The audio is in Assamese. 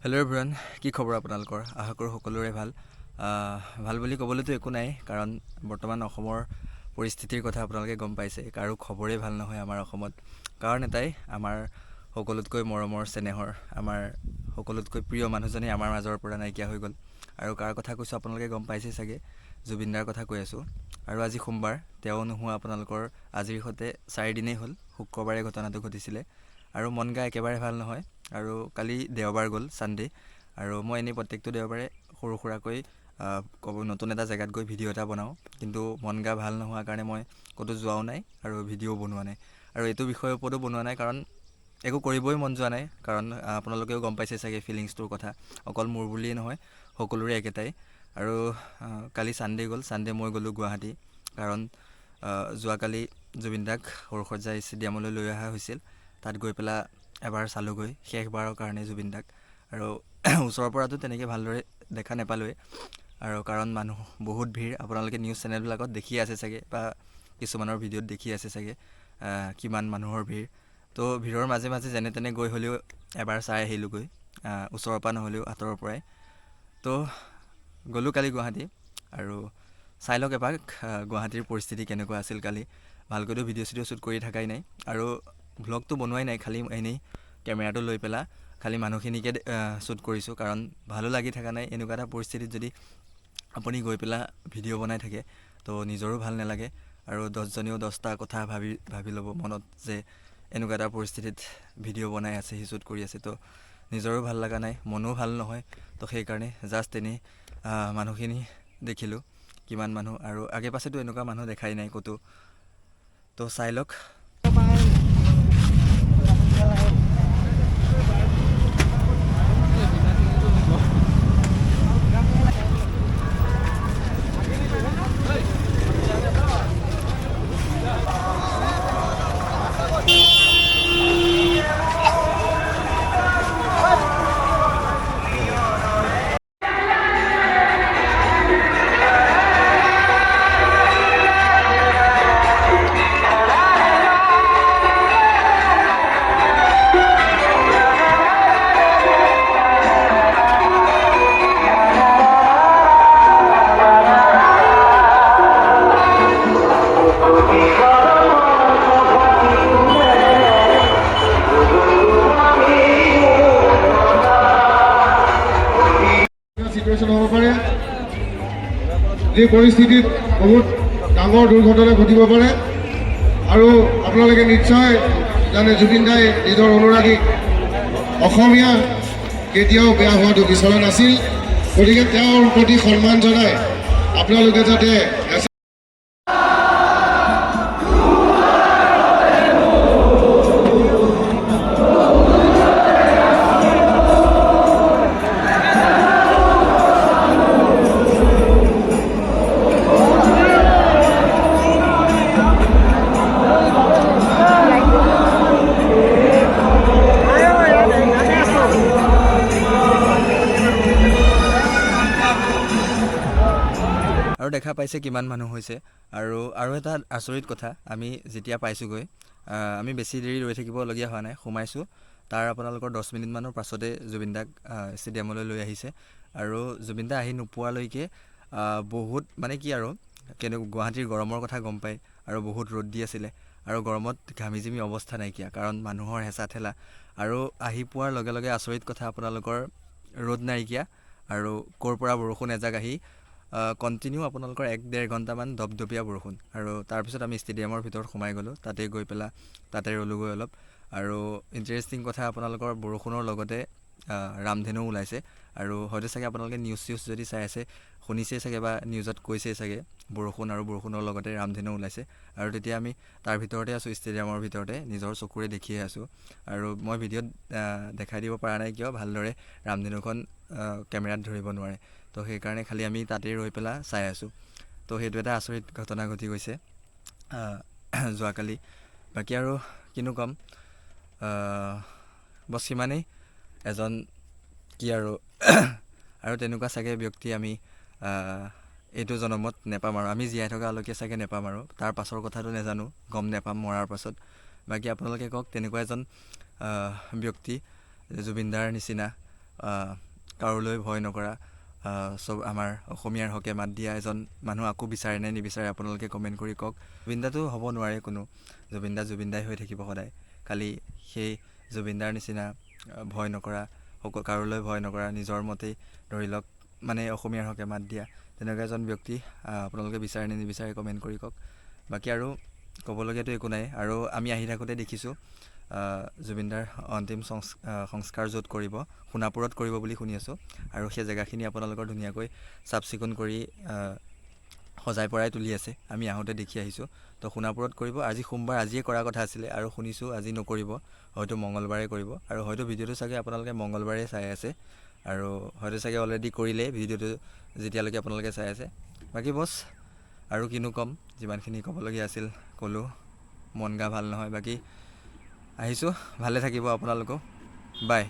হেল্ল' এভৰিৱান, কি খবৰ আপোনালোকৰ? আশা কৰোঁ সকলোৰে ভাল। ভাল বুলি ক'বলৈতো একো নাই, কাৰণ বৰ্তমান অসমৰ পৰিস্থিতিৰ কথা আপোনালোকে গম পাইছে। কাৰো খবৰেই ভাল নহয় আমাৰ অসমত। কাৰণ এটাই, আমাৰ সকলোতকৈ মৰমৰ চেনেহৰ, আমাৰ সকলোতকৈ প্ৰিয় মানুহজনেই আমাৰ মাজৰ পৰা নাইকিয়া হৈ গ'ল। আৰু কাৰ কথা কৈছোঁ আপোনালোকে গম পাইছেই চাগে, জুবিন দাৰ কথা কৈ আছোঁ। আৰু আজি সোমবাৰ, তেওঁ নোহোৱা আপোনালোকৰ আজিৰ সৈতে 4 দিনেই হ'ল। শুক্ৰবাৰে ঘটনাটো ঘটিছিলে আৰু মন গা একেবাৰে ভাল নহয়। আৰু কালি দেওবাৰ গ'ল, ছানডে', আৰু মই এনেই প্ৰত্যেকটো দেওবাৰে সৰু সুৰাকৈ নতুন এটা জেগাত গৈ ভিডিঅ' এটা বনাওঁ। কিন্তু মন গা ভাল নোহোৱাৰ কাৰণে মই ক'তো যোৱাও নাই আৰু ভিডিঅ'ও বনোৱা নাই। আৰু এইটো বিষয়ৰ ওপৰতো বনোৱা নাই, কাৰণ একো কৰিবই মন যোৱা নাই। কাৰণ আপোনালোকেও গম পাইছে চাগে ফিলিংছটোৰ কথা, অকল মোৰ বুলিয়েই নহয়, সকলোৰে একেটাই। আৰু কালি ছানডে' গ'ল, ছানডে' মই গ'লোঁ গুৱাহাটী। কাৰণ যোৱাকালি জুবিন দাক সৰুসজ্জা ষ্টেডিয়ামলৈ লৈ অহা হৈছিল। তাত গৈ পেলাই এবাৰ চালোঁগৈ, শেষবাৰৰ কাৰণে জুবিন দাক। আৰু ওচৰৰ পৰাতো তেনেকৈ ভালদৰে দেখা নাপালোৱেই, আৰু কাৰণ মানুহ বহুত ভিৰ। আপোনালোকে নিউজ চেনেলবিলাকত দেখি আছে চাগে, বা কিছুমানৰ ভিডিঅ'ত দেখি আছে চাগে কিমান মানুহৰ ভিৰ। তো ভিৰৰ মাজে মাজে যেনে তেনে গৈ হ'লেও এবাৰ চাই আহিলোঁগৈ, ওচৰৰ পৰা নহ'লেও আঁতৰৰ পৰাই। তো গ'লোঁ কালি গুৱাহাটী, আৰু চাই লওক এপাক গুৱাহাটীৰ পৰিস্থিতি কেনেকুৱা আছিল কালি। ভালকৈতো ভিডিঅ' চিডিঅ' শ্বুট কৰি থকাই নাই, আৰু ভ্লগটো বনোৱাই নাই, খালি এনেই কেমেৰাটো লৈ পেলাই খালি মানুহখিনিকে শ্বুট কৰিছোঁ। কাৰণ ভালো লাগি থকা নাই এনেকুৱা এটা পৰিস্থিতিত যদি আপুনি গৈ পেলাই ভিডিঅ' বনাই থাকে, তো নিজৰো ভাল নালাগে। আৰু 10জনেও 10টা কথা ভাবি ল'ব মনত, যে এনেকুৱা এটা পৰিস্থিতিত ভিডিঅ' বনাই আছে, সি শ্বুট কৰি আছে। তো নিজৰো ভাল লগা নাই, মনো ভাল নহয়। তো সেইকাৰণে জাষ্ট এনেই মানুহখিনি দেখিলোঁ, কিমান মানুহ, আৰু আগে পাছেতো এনেকুৱা মানুহ দেখাই নাই ক'তো। তো চাই লওক। চিটুৱেশ্যন হ'ব পাৰে, যি পৰিস্থিতিত বহুত ডাঙৰ দুৰ্ঘটনা ঘটিব পাৰে। আৰু আপোনালোকে নিশ্চয় জানে, জুবিন দাই নিজৰ অনুৰাগীক অসমীয়া কেতিয়াও বেয়া হোৱাটো বিচৰা নাছিল। গতিকে তেওঁৰ প্ৰতি সন্মান জনাই আপোনালোকে যাতে আৰু দেখা পাইছে কিমান মানুহ হৈছে। আৰু এটা আচৰিত কথা, আমি যেতিয়া পাইছোঁগৈ, আমি বেছি দেৰি ৰৈ থাকিবলগীয়া হোৱা নাই, সোমাইছোঁ। তাৰ আপোনালোকৰ 10 মিনিটমানৰ পাছতে জুবিন দাক ষ্টেডিয়ামলৈ লৈ আহিছে। আৰু জুবিন দা আহি নোপোৱালৈকে বহুত মানে কি আৰু গুৱাহাটীৰ গৰমৰ কথা গম পায়, আৰু বহুত ৰ'দ দি আছিলে, আৰু গৰমত ঘামি জিমি অৱস্থা নাইকিয়া, কাৰণ মানুহৰ হেঁচা ঠেলা। আৰু আহি পোৱাৰ লগে লগে আচৰিত কথা, আপোনালোকৰ ৰ'দ নাইকিয়া, আৰু ক'ৰ পৰা বৰষুণ এজাক আহি কণ্টিনিউ আপোনালোকৰ 1-1.5 ঘণ্টামান দপদপীয়া বৰষুণ। আৰু তাৰপিছত আমি ষ্টেডিয়ামৰ ভিতৰত সোমাই গ'লোঁ, তাতে গৈ পেলাই তাতে ৰ'লোগৈ অলপ। আৰু ইণ্টাৰেষ্টিং কথা, আপোনালোকৰ বৰষুণৰ লগতে ৰামধেনুও ওলাইছে। আৰু হয়তো চাগে আপোনালোকে নিউজ চিউজ যদি চাই আছে, শুনিছেই চাগে বা নিউজত কৈছেই চাগে, বৰষুণ আৰু বৰষুণৰ লগতে ৰামধেনু ওলাইছে। আৰু তেতিয়া আমি তাৰ ভিতৰতে আছোঁ, ষ্টেডিয়ামৰ ভিতৰতে নিজৰ চকুৰে দেখিয়ে আছোঁ। আৰু মই ভিডিঅ'ত দেখাই দিব পৰা নাই কিয়, ভালদৰে ৰামধেনুখন কেমেৰাত ধৰিব নোৱাৰে। তো সেইকাৰণে খালি আমি তাতেই ৰৈ পেলাই চাই আছোঁ। তো সেইটো এটা আচৰিত ঘটনা ঘটি গৈছে যোৱাকালি। বাকী আৰু কিনো ক'ম, বছ সিমানেই। এজন কি আৰু আৰু তেনেকুৱা চাগে ব্যক্তি আমি এইটো জনমত নেপাম, আৰু আমি জীয়াই থকালৈকে চাগে নেপাম। আৰু তাৰ পাছৰ কথাটো নাজানো, গম নেপাম মৰাৰ পাছত। বাকী আপোনালোকে কওক, তেনেকুৱা এজন ব্যক্তি জুবিন দাৰ নিচিনা কাৰোলৈ ভয় নকৰা, চব আমাৰ অসমীয়াৰ হকে মাত দিয়া এজন মানুহ আকৌ বিচাৰে নে নিবিচাৰে আপোনালোকে কমেণ্ট কৰি কওক। জুবিনদাটো হ'ব নোৱাৰে কোনো, জুবিনদাই হৈ থাকিব সদায়। খালি সেই জুবিনদাৰ নিচিনা ভয় নকৰা, কাৰোলৈ ভয় নকৰা, নিজৰ মতেই ধৰি লওক মানে অসমীয়াৰ হকে মাত দিয়া তেনেকুৱা এজন ব্যক্তি আপোনালোকে বিচাৰে নে নিবিচাৰে কমেণ্ট কৰি কওক। বাকী আৰু ক'বলগীয়াতো একো নাই। আৰু আমি আহি থাকোঁতে দেখিছোঁ জুবিনদাৰ অন্তিম সংস্কাৰ য'ত কৰিব, সোণাপুৰত কৰিব বুলি শুনি আছোঁ। আৰু সেই জেগাখিনি আপোনালোকৰ ধুনীয়াকৈ চাফ চিকুণ কৰি সজাই পৰাই তুলি আছে, আমি আহোঁতে দেখি আহিছোঁ। তো সোণাপুৰত কৰিব, আজি সোমবাৰ, আজিয়ে কৰাৰ কথা আছিলে আৰু শুনিছোঁ আজি নকৰিব, হয়তো মঙলবাৰে কৰিব। আৰু হয়তো ভিডিঅ'টো চাগে আপোনালোকে মঙলবাৰে চাই আছে, আৰু হয়তো চাগে অলৰেডি কৰিলে ভিডিঅ'টো যেতিয়ালৈকে আপোনালোকে চাই আছে। বাকী বছ আৰু কিনো ক'ম, যিমানখিনি ক'বলগীয়া আছিল ক'লোঁ, মন গা ভাল নহয়। বাকী আহিছোঁ, ভালে থাকিব আপোনালোকো, বাই।